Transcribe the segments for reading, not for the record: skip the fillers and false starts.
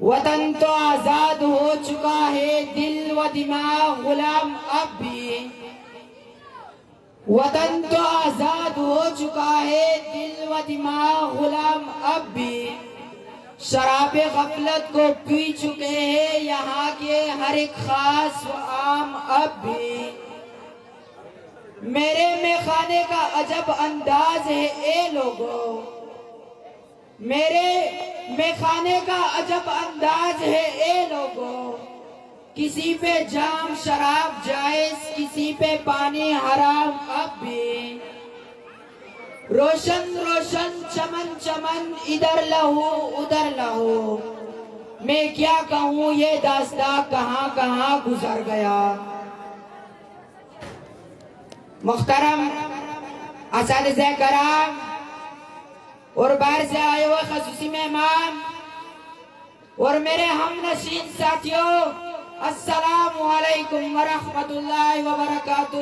وطن تو آزاد ہو چکا ہے، دل و دماغ غلام اب بھی۔ وطن تو آزاد ہو چکا ہے، دل و دماغ غلام اب بھی۔ شراب غفلت کو پی چکے ہیں یہاں کے ہر ایک خاص و عام اب بھی۔ میرے میخانے کا عجب انداز ہے اے لوگو، میرے میخانے کا عجب انداز ہے اے لوگو۔ کسی پہ جام شراب جائز، کسی پہ پانی حرام اب بھی۔ روشن روشن چمن چمن، ادھر لہو ادھر لہو۔ میں کیا کہوں یہ داستاں کہاں کہاں گزر گیا۔ محترم اساتذہ کرام اور باہر سے آئے ہوئے خصوصی مہمان اور میرے ہم نشین ساتھیوں، السلام علیکم ورحمت اللہ وبرکاتہ۔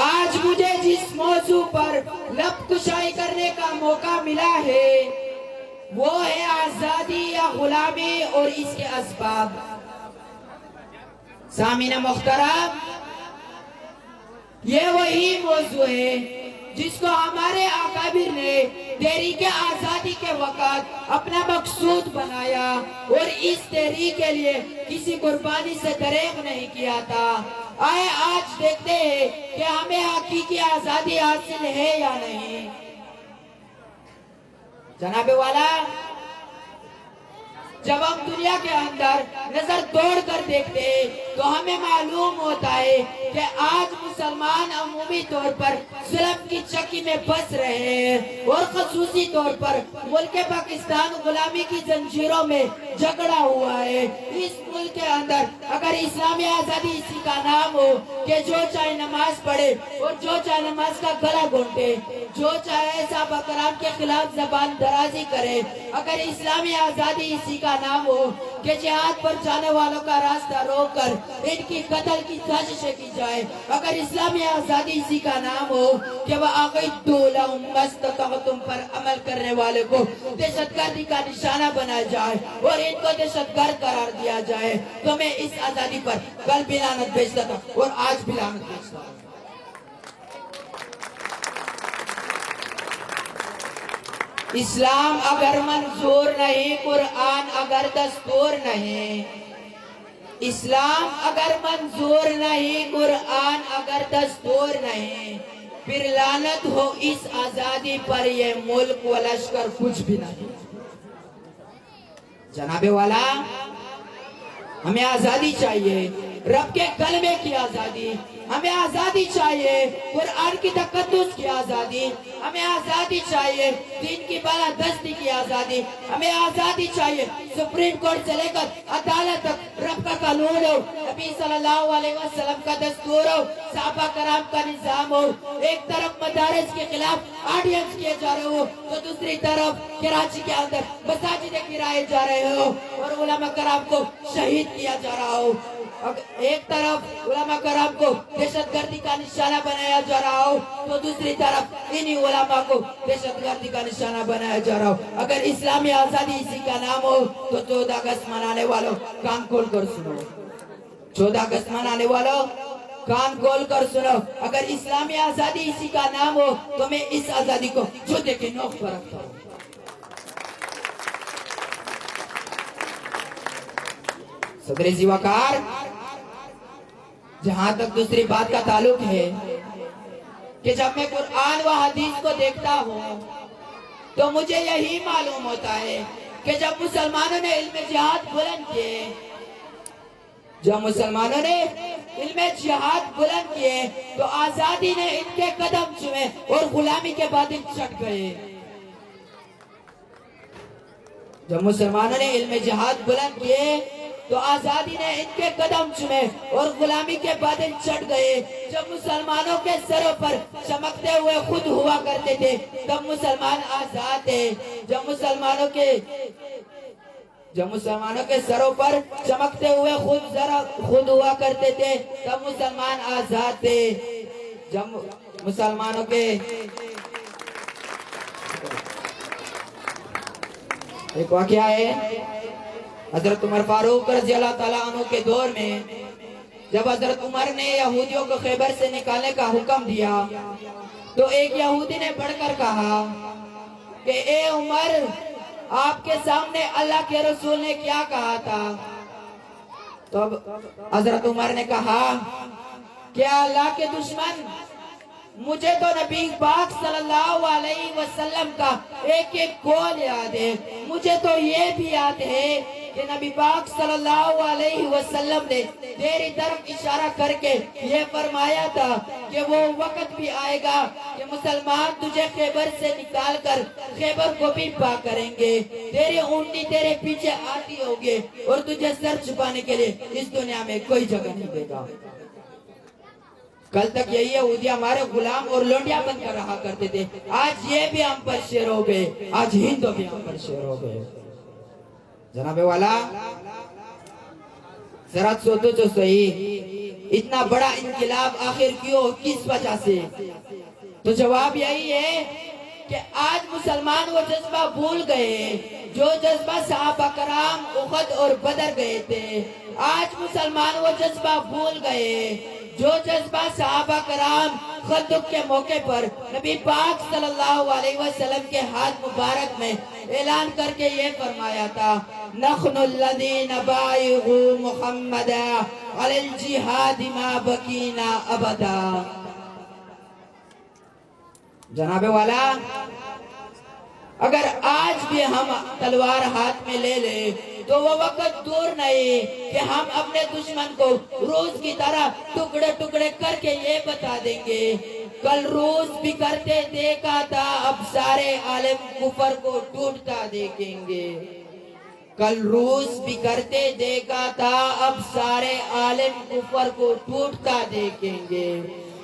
آج مجھے جس موضوع پر لب کشائی کرنے کا موقع ملا ہے وہ ہے آزادی یا غلامی اور اس کے اسباب۔ سامعین محترم، یہ وہی موضوع ہے جس کو ہمارے اکابر نے تحریک آزادی کے وقت اپنا مقصود بنایا اور اس تحریک کے لیے کسی قربانی سے دریغ نہیں کیا تھا۔ آئے آج دیکھتے ہیں کہ ہمیں حقیقی آزادی حاصل ہے یا نہیں۔ جناب والا، جب ہم دنیا کے اندر نظر دوڑ کر دیکھتے ہیں تو ہمیں معلوم ہوتا ہے کہ آج مسلمان عمومی طور پر ظلم کی چکی میں پھنس رہے ہیں اور خصوصی طور پر ملک پاکستان غلامی کی زنجیروں میں جکڑا ہوا ہے۔ اس ملک کے اندر اگر اسلامی آزادی اسی کا نام ہو کہ جو چاہے نماز پڑھے اور جو چاہے نماز کا گلا گھونٹے، جو چاہے صحابہ کرام کے خلاف زبان درازی کرے، اگر اسلامی آزادی اسی کا نام ہو کہ جہاد پر جانے والوں کا راستہ روک کر ان کی قتل کی سازشیں کی جائے، اگر اسلامی آزادی اسی کا نام ہو کہ وَأَعِدُّوا لَهُم مَّا اسْتَطَعْتُم پر عمل کرنے والے کو دہشت گردی کا نشانہ بنایا جائے اور ان کو دہشت گرد قرار دیا جائے، تو میں اس آزادی پر کل بھی لعنت بھیجتا تھا اور آج بھی لعنت بھیجتا ہوں۔ اسلام اگر منظور نہیں، قرآن اگر دستور نہیں۔ اسلام اگر منظور نہیں، قرآن اگر دستور نہیں، پھر لعنت ہو اس آزادی پر، یہ ملک و لشکر کچھ بھی نہیں۔ جناب والا، ہمیں آزادی چاہیے، رب کے کلمے کی آزادی، ہمیں آزادی چاہیے، قرآن کی تقدس کی آزادی، ہمیں آزادی چاہیے، دین کی بالادستی کی آزادی، ہمیں آزادی چاہیے، سپریم کورٹ سے لے کر عدالت تک رب کا قانون ہو، نبی صلی اللہ علیہ وسلم کا دستور ہو، صحابہ کرام کا نظام ہو۔ ایک طرف مدارس کے خلاف آڈینس کیے جا رہے ہو تو دوسری طرف کراچی کے اندر مساجد گرائے جا رہے ہو اور علماء کرام کو شہید کیا جا رہا ہو۔ ایک طرف علماء کرام کو دہشت گردی کا نشانہ بنایا جا رہا ہو تو دوسری طرف انہی علماء کو دہشت گردی کا نشانہ بنایا جا رہا ہو۔ اگر اسلامی آزادی اسی کا نام ہو تو 14 اگست منانے والوں کان کھول کر سنو، 14 اگست منانے والوں کان کھول کر سنو۔ اگر اسلامی آزادی اسی کا نام ہو تو میں اس آزادی کو جوتے کی نوک پر رکھتا ہوں۔ صدر زیوکار، جہاں تک دوسری بات کا تعلق ہے کہ جب میں قرآن و حدیث کو دیکھتا ہوں تو مجھے یہی معلوم ہوتا ہے کہ جب مسلمانوں نے علم جہاد بلند کیے، جب مسلمانوں نے علم جہاد بلند کیے تو آزادی نے ان کے قدم چومے اور غلامی کے بادل چٹ گئے۔ جب مسلمانوں نے علم جہاد بلند کیے تو آزادی نے ان کے قدم چومے اور غلامی کے بادل چڑھ گئے۔ جب مسلمانوں کے سروں پر چمکتے ہوئے خود ہوا کرتے تھے تب مسلمان آزاد تھے۔ جب مسلمانوں کے سروں پر چمکتے ہوئے خود ہوا کرتے تھے تب مسلمان آزاد تھے۔ جب مسلمانوں کے ایک واقعہ ہے حضرت عمر فاروق رضی اللہ تعالیٰ عنہ کے دور میں، جب حضرت عمر نے یہودیوں کو خیبر سے نکالنے کا حکم دیا تو ایک یہودی نے بڑھ کر کہا کہ اے عمر، آپ کے سامنے اللہ کے رسول نے کیا کہا تھا؟ تو اب حضرت عمر نے کہا کہ اللہ کے دشمن، مجھے تو نبی پاک صلی اللہ علیہ وسلم کا ایک ایک قول یاد ہے، مجھے تو یہ بھی یاد ہے کہ نبی پاک صلی اللہ علیہ وسلم نے تیری طرف اشارہ کر کے یہ فرمایا تھا کہ وہ وقت بھی آئے گا کہ مسلمان تجھے خیبر سے نکال کر خیبر کو بھی پاک کریں گے، تیری اونٹی تیرے پیچھے آتی ہوگی اور تجھے سر چھپانے کے لیے اس دنیا میں کوئی جگہ نہیں دے گا۔ کل تک یہی یہودی ہمارے غلام اور لونڈیا بن کر رہا کرتے تھے، آج یہ بھی ہم پر شیر ہو گئے، آج ہندو بھی ہم پر شیر ہو گئے۔ جناب والا ذرا سوچو تو صحیح، اتنا بڑا انقلاب آخر کیوں، کس وجہ سے؟ تو جواب یہی ہے کہ آج مسلمان وہ جذبہ بھول گئے جو جذبہ صحابہ کرام احد اور بدر گئے تھے۔ آج مسلمان وہ جذبہ بھول گئے جو جذبہ صحابہ کرام خندق کے موقع پر نبی پاک صلی اللہ علیہ وسلم کے ہاتھ مبارک میں اعلان کر کے یہ فرمایا تھا، نحن الذین بایعوا محمدا علی الجہاد ما بقینا ابدا۔ جناب والا، اگر آج بھی ہم تلوار ہاتھ میں لے لیں تو وہ وقت دور نہیں کہ ہم اپنے دشمن کو روس کی طرح ٹکڑے ٹکڑے کر کے یہ بتا دیں گے، کل روس بھی کرتے دیکھا تھا، اب سارے عالم کفر کو ٹوٹتا دیکھیں گے۔ کل روس بھی کرتے دیکھا تھا، اب سارے عالم کفر کو ٹوٹتا دیکھیں گے۔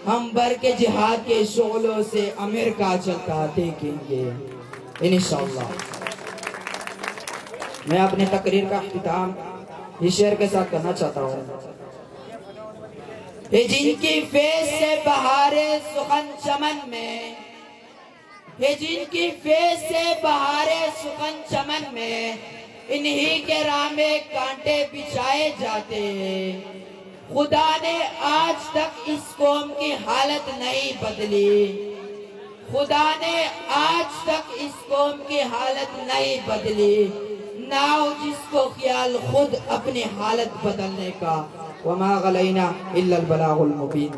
ہم بر کے جہاد کے شعلوں سے امریکہ چلتا دیکھیں گے انشاءاللہ۔ میں اپنے تقریر کا اختتام اس شعر کے ساتھ کرنا چاہتا ہوں۔ جن کی فیض سے بہار سخن چمن میں، جن کی فیض سے بہار سخن چمن میں، انہی کے راہ میں کانٹے بچھائے جاتے ہیں۔ خدا نے آج تک اس قوم کی حالت نہیں بدلی، خدا نے آج تک اس قوم کی حالت نہیں بدلی، نہ ہو جس کو خیال خود اپنی حالت بدلنے کا۔ وما غلینا الا البلاغ المبین۔